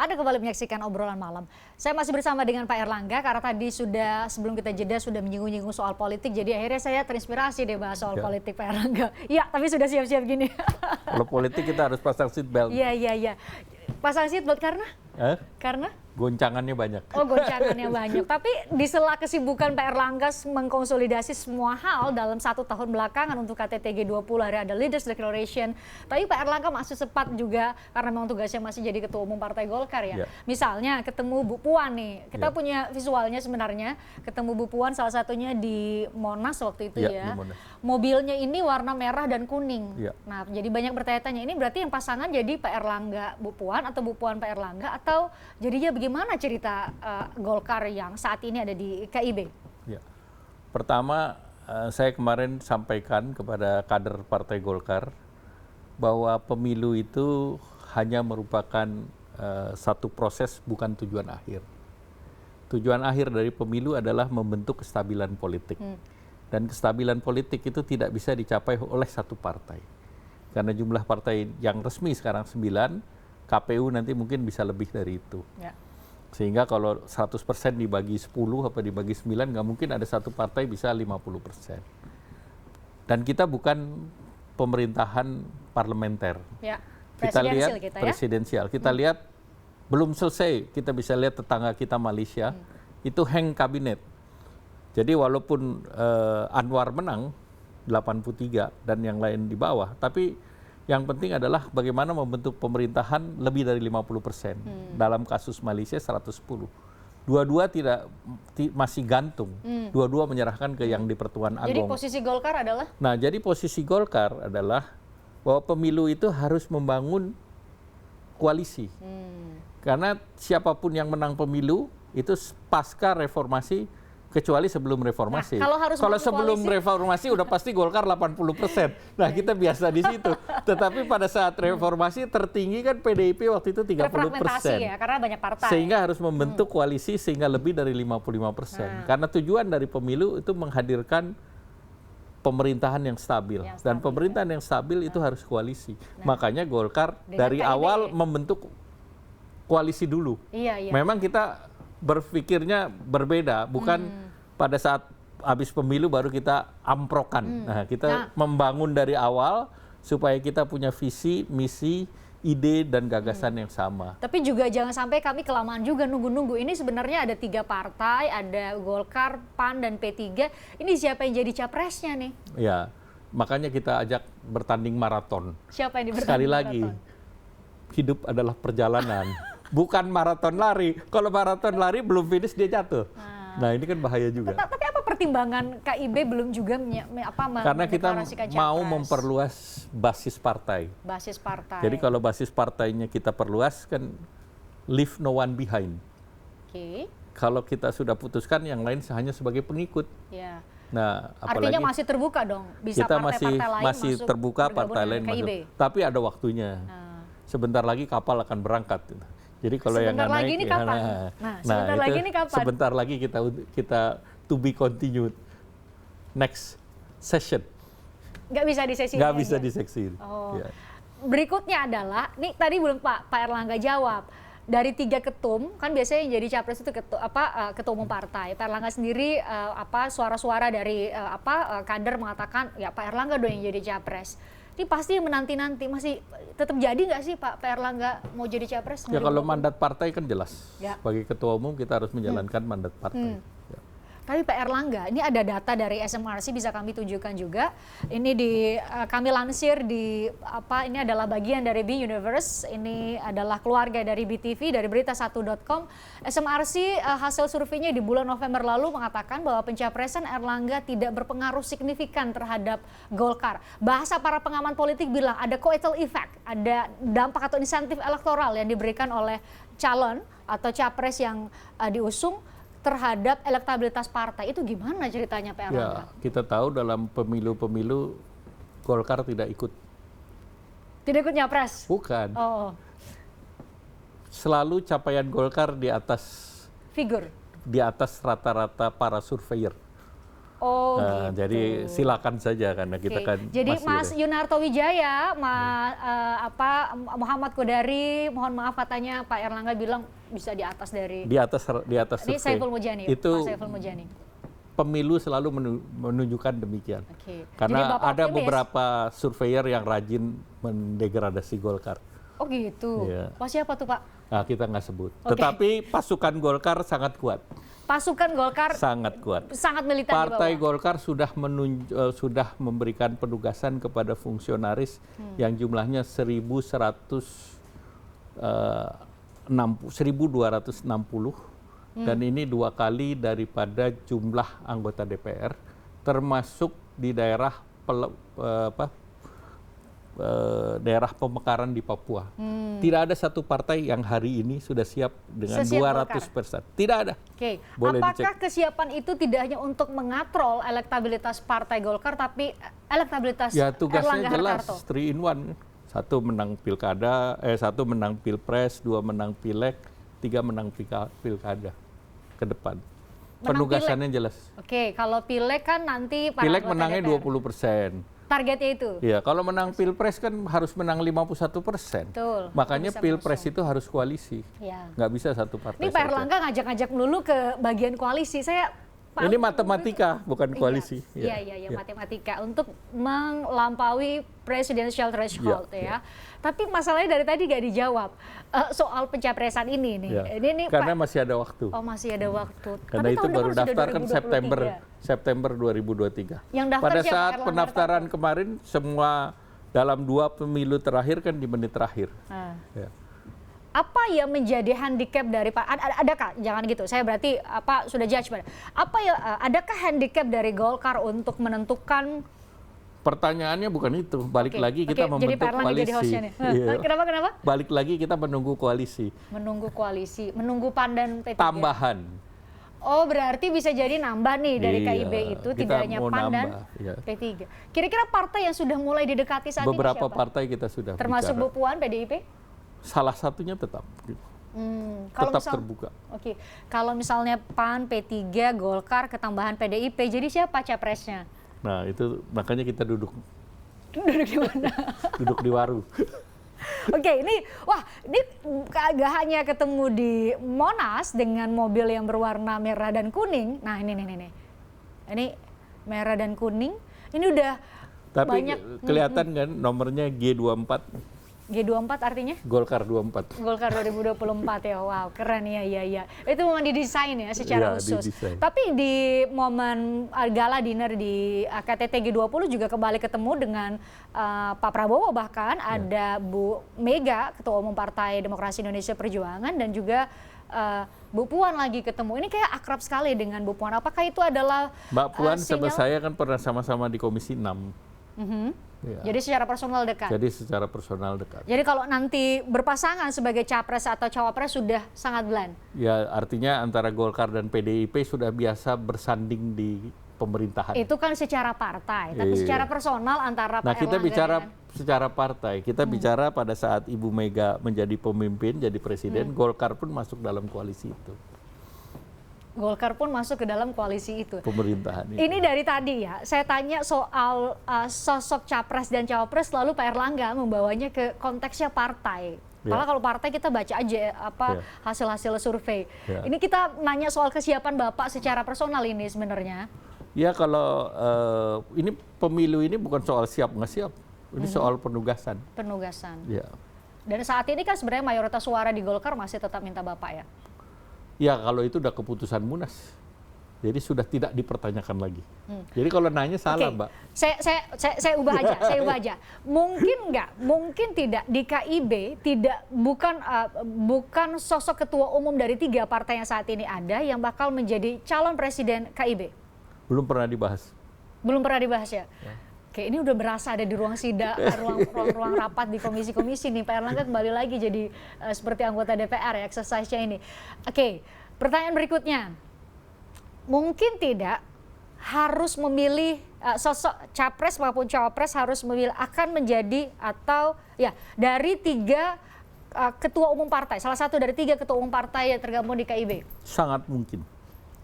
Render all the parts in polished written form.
Anda kembali menyaksikan obrolan malam. Saya masih bersama dengan Pak Erlangga karena tadi sebelum kita jeda sudah menyinggung-nyinggung soal politik. Jadi akhirnya saya terinspirasi deh bahas soal politik Pak Erlangga. Ya, tapi sudah siap-siap gini. Kalau politik kita harus pasang seatbelt. Iya. Pasang seatbelt karena? Karena? Goncangannya banyak. Oh, goncangannya banyak. Tapi di sela kesibukan Pak Erlangga mengkonsolidasi semua hal dalam 1 tahun belakangan untuk KTT G20, hari ada Leaders Declaration. Tapi Pak Erlangga masih sempat juga, karena memang tugasnya masih jadi Ketua Umum Partai Golkar ya. Misalnya ketemu Bu Puan nih. Kita punya visualnya sebenarnya. Ketemu Bu Puan salah satunya di Monas waktu itu ya. Mobilnya ini warna merah dan kuning. Nah, jadi banyak bertanya-tanya, ini berarti yang pasangan jadi Pak Erlangga Bu Puan atau Bu Puan Pak Erlangga, atau jadinya bagaimana cerita Golkar yang saat ini ada di KIB? Ya. Pertama, saya kemarin sampaikan kepada kader Partai Golkar bahwa pemilu itu hanya merupakan satu proses, bukan tujuan akhir. Tujuan akhir dari pemilu adalah membentuk kestabilan politik. Dan kestabilan politik itu tidak bisa dicapai oleh satu partai. Karena jumlah partai yang resmi sekarang 9, KPU nanti mungkin bisa lebih dari itu. Sehingga kalau 100% dibagi 10 apa dibagi 9, nggak mungkin ada satu partai bisa 50%. Dan kita bukan pemerintahan parlementer. Kita lihat presidensial. Kita lihat belum selesai, kita bisa lihat tetangga kita Malaysia, itu hang kabinet. Jadi walaupun Anwar menang 83 dan yang lain di bawah, tapi yang penting adalah bagaimana membentuk pemerintahan lebih dari 50%. Dalam kasus Malaysia 110. Dua-dua masih gantung. Dua-dua menyerahkan ke yang di Pertuan Agong. Jadi posisi Golkar adalah? Nah, jadi posisi Golkar adalah bahwa pemilu itu harus membangun koalisi. Karena siapapun yang menang pemilu itu pasca reformasi, kecuali sebelum reformasi. Nah, kalau sebelum reformasi udah pasti Golkar 80%. Nah, kita biasa di situ. Tetapi pada saat reformasi tertinggi kan PDIP waktu itu 30%. Ya, karena banyak partai. Sehingga harus membentuk koalisi sehingga lebih dari 55%. Karena tujuan dari pemilu itu menghadirkan pemerintahan yang stabil. Dan pemerintahan yang stabil itu harus koalisi. Makanya Golkar dari awal membentuk koalisi dulu. Memang kita berpikirnya berbeda, bukan pada saat habis pemilu baru kita amprokan. Nah, kita membangun dari awal supaya kita punya visi, misi, ide dan gagasan yang sama. Tapi juga jangan sampai kami kelamaan juga nunggu-nunggu. Ini sebenarnya ada 3 partai, ada Golkar, PAN dan P3. Ini siapa yang jadi capresnya nih? Ya, makanya kita ajak bertanding maraton. Siapa yang bertanding maraton? Sekali lagi, hidup adalah perjalanan. Bukan maraton lari. Kalau maraton lari belum finish dia jatuh. Nah, ini kan bahaya juga. Tapi apa pertimbangan KIB belum juga karena kita mau memperluas basis partai. Basis partai. Jadi kalau basis partainya kita perluas kan leave no one behind. Kalau kita sudah putuskan yang lain hanya sebagai pengikut. Nah, artinya masih terbuka dong. Bisa kita partai-partai lain masih terbuka, partai lain masuk. Tapi ada waktunya. Sebentar lagi kapal akan berangkat. Jadi kalau yang nggak naik, sebentar lagi kita to be continued. Next session. Nggak bisa di sesi. Nggak bisa di seksi. Berikutnya adalah, nih tadi belum Pak Erlangga jawab. Dari 3 ketum, kan biasanya yang jadi capres itu ketua umum partai. Pak Erlangga sendiri suara-suara dari kader mengatakan ya Pak Erlangga dong yang jadi capres. Ini pasti menanti-nanti, masih tetap jadi nggak sih Pak Erlangga mau jadi capres? Ya kalau mandat partai kan jelas. Sebagai ketua umum kita harus menjalankan mandat partai. Tapi Pak Erlangga, ini ada data dari SMRC bisa kami tunjukkan juga. Ini kami lansir ini adalah bagian dari B Universe. Ini adalah keluarga dari BTV, dari berita1.com. SMRC hasil surveinya di bulan November lalu mengatakan bahwa pencapresan Erlangga tidak berpengaruh signifikan terhadap Golkar. Bahasa para pengamat politik bilang ada coetal effect, ada dampak atau insentif elektoral yang diberikan oleh calon atau capres yang diusung terhadap elektabilitas partai. Itu gimana ceritanya Pak Erlangga? Ya, kita tahu dalam pemilu-pemilu Golkar tidak ikut. Tidak ikut nyapres? Bukan. Selalu capaian Golkar di atas figur, di atas rata-rata para surveyor. Oh gitu. Jadi silakan saja karena kita kan Jadi masih Mas Yunarto Wijaya, Muhammad Kodari, mohon maaf katanya Pak Erlangga bilang bisa di atas dari. di atas Ini survei. Saiful Mujani. Itu Pak Saiful Mujani. pemilu selalu menunjukkan demikian. Oke. Karena Jadi Bapak ada optimis? beberapa surveyor yang rajin mendegradasi Golkar. Oh gitu. Iya. Wah siapa tuh Pak? Nah, kita nggak sebut. Oke. Tetapi pasukan Golkar sangat kuat. Pasukan Golkar Sangat kuat. sangat militan Partai di bawah. Golkar sudah memberikan penugasan kepada fungsionaris yang jumlahnya 1.260 dan ini 2 kali daripada jumlah anggota DPR, termasuk di daerah daerah pemekaran di Papua. Tidak ada satu partai yang hari ini sudah siap dengan Sesiap 200%. Tidak ada. Oke, Boleh apakah kesiapan itu tidak hanya untuk mengatrol elektabilitas Partai Golkar, tapi elektabilitas Ya tugasnya Erlangga jelas, Hartarto? 3 in 1. Satu menang pilkada, satu menang pilpres, 2 menang pileg, 3 menang pilkada ke depan. Penugasannya jelas. Oke, kalau pileg kan nanti para Pileg anggota menangnya DPR. 20%. Targetnya itu. Ya, kalau menang pilpres kan harus menang 51%. Betul. Makanya Bisa pilpres mengusung. itu harus koalisi. Ya. Nggak bisa satu partai Ini Pak saja. Erlangga ngajak-ngajak melulu ke bagian koalisi. Saya Ini matematika, bukan koalisi. Iya, matematika untuk melampaui presidential threshold Ya, ya. Tapi masalahnya dari tadi nggak dijawab soal pencapresan ini nih. Ya. Ini Karena Pak, masih ada waktu. oh masih ada waktu. Karena Tapi itu tahun baru depan sudah daftar kan 2023. September 2023. Yang daftar Pada siapa? saat Erlangga pendaftaran kemarin semua dalam 2 pemilu terakhir kan di menit terakhir. Nah. Ya. Apa yang menjadi handicap dari Pak? Adakah? Jangan gitu. Saya berarti sudah judgement. Apa ya? Adakah handicap dari Golkar untuk menentukan? Pertanyaannya bukan itu. Balik Oke, lagi jadi kita Pak membentuk Erlangga jadi koalisi. hostnya nih. Iya. Kenapa? Balik lagi kita menunggu koalisi. Menunggu koalisi, menunggu PAN dan P3. Tambahan. Oh berarti bisa jadi nambah nih dari Iya, KIB itu, kita tidak hanya mau PAN dan nambah, iya. P3. Kira-kira partai yang sudah mulai didekati saat Beberapa ini siapa? partai kita sudah Termasuk bicara. Bu Puan, PDIP? Salah satunya tetap. Kalau Tetap terbuka. Oke, kalau misalnya PAN, P3, Golkar, ketambahan PDIP, jadi siapa capresnya? Nah itu makanya kita duduk Duduk di mana? duduk di waru. Oke, ini gak hanya ketemu di Monas dengan mobil yang berwarna merah dan kuning. Nah ini merah dan kuning. Ini udah Tapi banyak. kelihatan kan nomornya G24, G24 artinya? Golkar 24. Golkar 2024 ya, wow keren ya. Itu memang didesain ya secara Iya, khusus. didesain. Tapi di momen gala dinner di KTT G20 juga kembali ketemu dengan Pak Prabowo, bahkan ada Bu Mega, Ketua Umum Partai Demokrasi Indonesia Perjuangan, dan juga Bu Puan lagi ketemu. Ini kayak akrab sekali dengan Bu Puan. Apakah itu adalah Mbak Puan sama sinyal? saya kan pernah sama-sama di Komisi 6. Ya. Jadi secara personal dekat. Jadi secara personal dekat. Jadi kalau nanti berpasangan sebagai capres atau cawapres sudah sangat blend. Ya artinya antara Golkar dan PDIP sudah biasa bersanding di pemerintahan. Itu kan secara partai, tapi Iya. secara personal antara Nah Pak kita Erlangga bicara dengan- secara partai, kita bicara pada saat Ibu Mega menjadi pemimpin, jadi presiden, Golkar pun masuk dalam koalisi itu, Golkar pun masuk ke dalam koalisi itu. pemerintahan itu. Ini dari tadi ya, saya tanya soal sosok capres dan cawapres, lalu Pak Erlangga membawanya ke konteksnya partai. Malah kalau partai kita baca aja hasil-hasil survei. Ya. Ini kita nanya soal kesiapan Bapak secara personal ini sebenarnya. Ya kalau ini pemilu ini bukan soal siap nggak siap, ini soal penugasan. Penugasan. Ya. Dan saat ini kan sebenarnya mayoritas suara di Golkar masih tetap minta Bapak ya. Ya kalau itu udah keputusan Munas, jadi sudah tidak dipertanyakan lagi. Jadi kalau nanya salah, Oke, Mbak. Saya ubah aja, Mungkin nggak, mungkin tidak di KIB bukan sosok ketua umum dari 3 partai yang saat ini ada yang bakal menjadi calon presiden KIB. Belum pernah dibahas. Belum pernah dibahas ya. Oke, ini udah berasa ada di ruang sidang, ruang rapat di komisi-komisi nih. Pak Erlangga kembali lagi jadi seperti anggota DPR ya, exercise-nya ini. Oke, pertanyaan berikutnya. Mungkin tidak harus memilih sosok capres maupun cawapres harus memilih akan menjadi atau ya dari 3 ketua umum partai, salah satu dari 3 ketua umum partai yang tergabung di KIB. Sangat mungkin.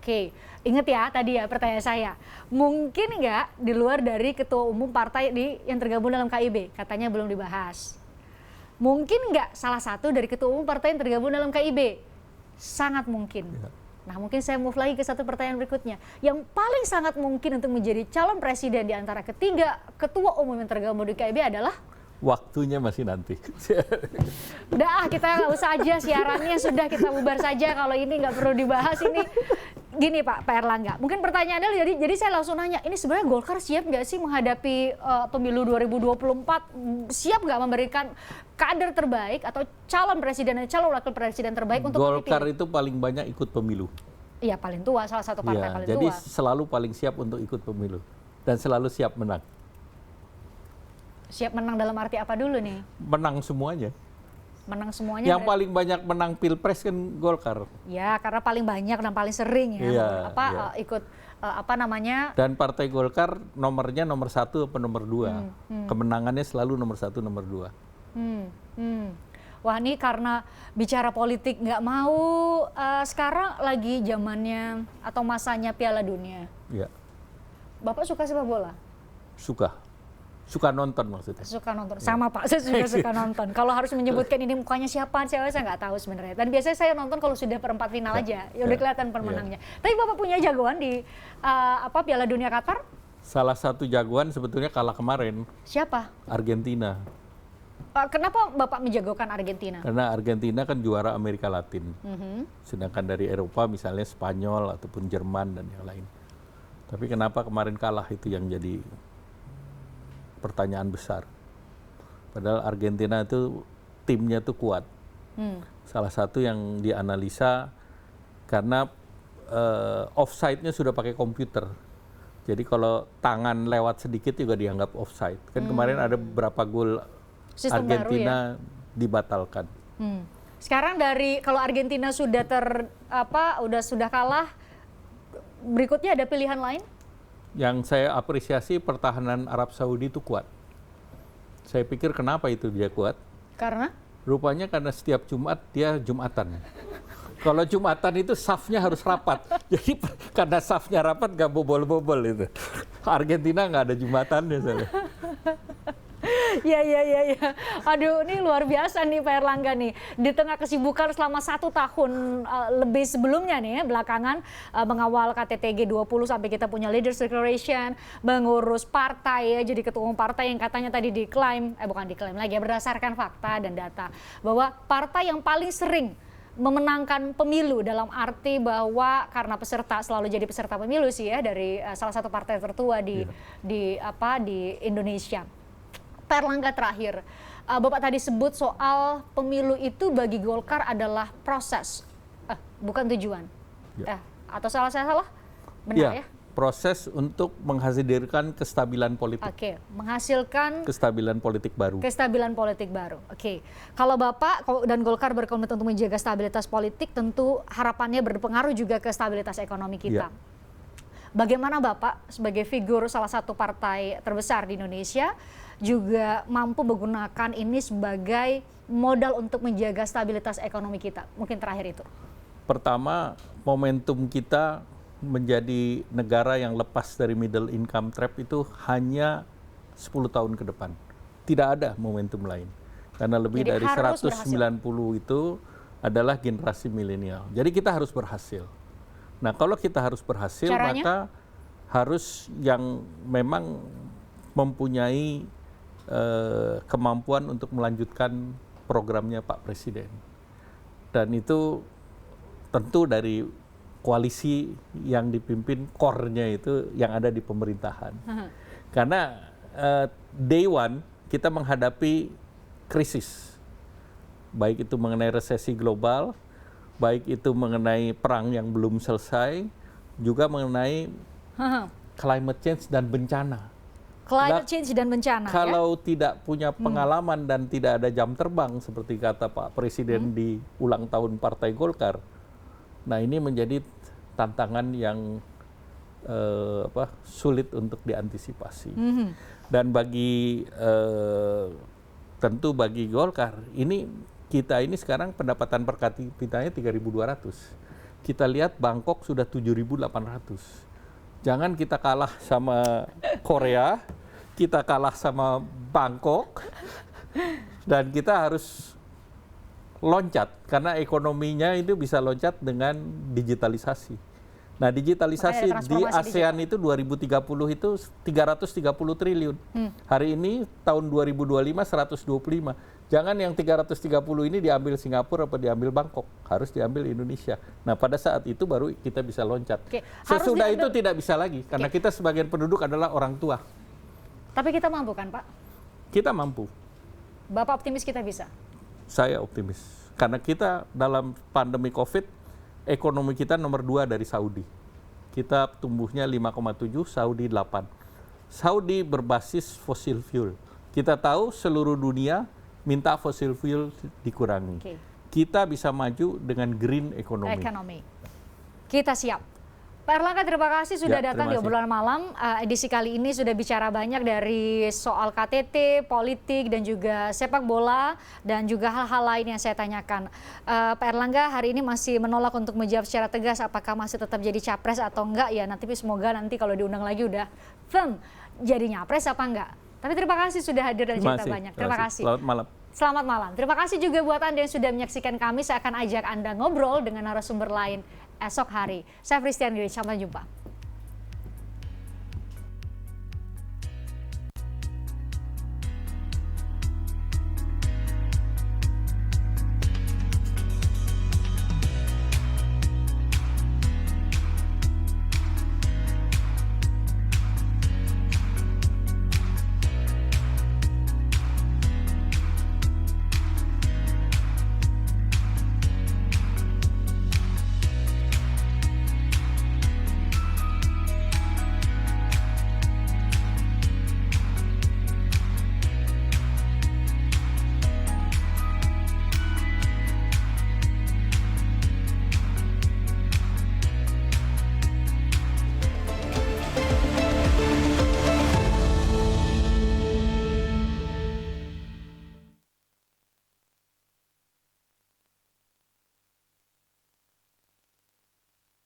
Oke, ingat ya tadi ya pertanyaan saya. Mungkin nggak di luar dari ketua umum partai yang tergabung dalam KIB? Katanya belum dibahas. Mungkin nggak salah satu dari ketua umum partai yang tergabung dalam KIB? Sangat mungkin. Ya. Nah, mungkin saya move lagi ke satu pertanyaan berikutnya. Yang paling sangat mungkin untuk menjadi calon presiden di antara ketiga ketua umum yang tergabung di KIB adalah? Waktunya masih nanti. Udah, kita nggak usah aja siarannya, sudah kita bubar saja kalau ini nggak perlu dibahas ini. Gini Pak Erlangga, mungkin pertanyaannya jadi saya langsung nanya, ini sebenarnya Golkar siap nggak sih menghadapi pemilu 2024? Siap nggak memberikan kader terbaik atau calon presiden dan calon wakil presiden terbaik untuk Golkar dipilih? itu paling banyak ikut pemilu. Iya, paling tua, salah satu partai Ya, paling jadi tua. selalu paling siap untuk ikut pemilu dan selalu siap menang. Siap menang dalam arti apa dulu nih? Menang semuanya. Menang semuanya. Yang paling banyak menang pilpres kan Golkar. Ya, karena paling banyak dan paling sering ya. Iya, Ikut apa namanya? Dan Partai Golkar nomornya nomor 1 atau nomor 2. Kemenangannya selalu nomor 1, nomor 2. Wah, ini karena bicara politik nggak mau, sekarang lagi zamannya atau masanya Piala Dunia. Ya, Bapak suka sepak bola? Suka nonton maksudnya. Suka nonton. Sama Pak, saya juga suka nonton. Kalau harus menyebutkan ini mukanya siapa, saya nggak tahu sebenarnya. Dan biasanya saya nonton kalau sudah perempat final aja, ya udah kelihatan pemenangnya. Tapi Bapak punya jagoan di Piala Dunia Qatar? Salah satu jagoan sebetulnya kalah kemarin, Siapa? Argentina. Kenapa Bapak menjagokan Argentina? Karena Argentina kan juara Amerika Latin. Sedangkan dari Eropa misalnya Spanyol ataupun Jerman dan yang lain. Tapi kenapa kemarin kalah, itu yang jadi pertanyaan besar. Padahal Argentina itu timnya tuh kuat. Salah satu yang dianalisa karena offside-nya sudah pakai komputer. Jadi kalau tangan lewat sedikit juga dianggap offside. Kan kemarin ada beberapa gol Sistem Argentina baru ya? dibatalkan. Sekarang kalau Argentina sudah sudah kalah, berikutnya ada pilihan lain? Yang saya apresiasi pertahanan Arab Saudi itu kuat. Saya pikir kenapa itu dia kuat? Karena? Rupanya karena setiap Jumat dia Jumatan. Kalau Jumatan itu safnya harus rapat. Jadi karena safnya rapat gak bobol-bobol itu. Argentina nggak ada Jumatannya soalnya. Ya. Aduh, ini luar biasa nih Pak Erlangga nih. Di tengah kesibukan selama 1 tahun lebih sebelumnya nih, belakangan mengawal KTT G20 sampai kita punya Leaders Declaration, mengurus partai ya, jadi ketua umum partai yang katanya tadi diklaim, bukan diklaim lagi ya, berdasarkan fakta dan data bahwa partai yang paling sering memenangkan pemilu dalam arti bahwa karena peserta selalu jadi peserta pemilu sih ya dari salah satu partai tertua di Indonesia. Pak Erlangga terakhir, Bapak tadi sebut soal pemilu itu bagi Golkar adalah proses, bukan tujuan. Atau salah? Benar ya? Proses untuk menghasilkan kestabilan politik. Oke, menghasilkan kestabilan politik baru. Kestabilan politik baru. Oke. Kalau Bapak dan Golkar berkomitmen untuk menjaga stabilitas politik, tentu harapannya berpengaruh juga ke stabilitas ekonomi kita. Bagaimana Bapak sebagai figur salah satu partai terbesar di Indonesia juga mampu menggunakan ini sebagai modal untuk menjaga stabilitas ekonomi kita? Mungkin terakhir itu. Pertama, momentum kita menjadi negara yang lepas dari middle income trap itu hanya 10 tahun ke depan. Tidak ada momentum lain. Karena lebih dari 190 itu adalah generasi milenial. Jadi kita harus berhasil. Nah, kalau kita harus berhasil, caranya? Maka harus yang memang mempunyai kemampuan untuk melanjutkan programnya Pak Presiden. Dan itu tentu dari koalisi yang dipimpin core-nya itu yang ada di pemerintahan. Karena day one kita menghadapi krisis. Baik itu mengenai resesi global, baik itu mengenai perang yang belum selesai, juga mengenai climate change dan bencana. Climate change dan bencana. Kalau tidak punya pengalaman dan tidak ada jam terbang seperti kata Pak Presiden di ulang tahun Partai Golkar, nah ini menjadi tantangan yang sulit untuk diantisipasi. Dan tentu bagi Golkar, kita ini sekarang pendapatan per kapitanya 3.200. kita lihat Bangkok sudah 7.800. Jangan kita kalah sama Korea, kita kalah sama Bangkok, dan kita harus loncat karena ekonominya itu bisa loncat dengan digitalisasi. Nah, digitalisasi di ASEAN itu 2030 itu 330 triliun. Hari ini tahun 2025 125. Jangan yang 330 ini diambil Singapura atau diambil Bangkok, harus diambil Indonesia. Nah, pada saat itu baru kita bisa loncat. Sesudah itu tidak bisa lagi karena kita sebagian penduduk adalah orang tua. Tapi kita mampu kan, Pak? Kita mampu. Bapak optimis kita bisa? Saya optimis. Karena kita dalam pandemi COVID, ekonomi kita nomor 2 dari Saudi. Kita tumbuhnya 5,7, Saudi 8. Saudi berbasis fossil fuel. Kita tahu seluruh dunia minta fossil fuel dikurangi. Kita bisa maju dengan green economy. Kita siap. Pak Erlangga, terima kasih sudah datang di obrolan malam. Edisi kali ini sudah bicara banyak dari soal KTT, politik, dan juga sepak bola, dan juga hal-hal lain yang saya tanyakan. Pak Erlangga hari ini masih menolak untuk menjawab secara tegas apakah masih tetap jadi capres atau enggak ya. Nanti semoga nanti kalau diundang lagi udah firm jadi nyapres apa enggak. Tapi terima kasih sudah hadir dan cerita banyak. Terima kasih. Selamat malam. Selamat malam. Terima kasih juga buat Anda yang sudah menyaksikan kami. Saya akan ajak Anda ngobrol dengan narasumber lain esok hari. Saya Fristian Diri, sampai jumpa.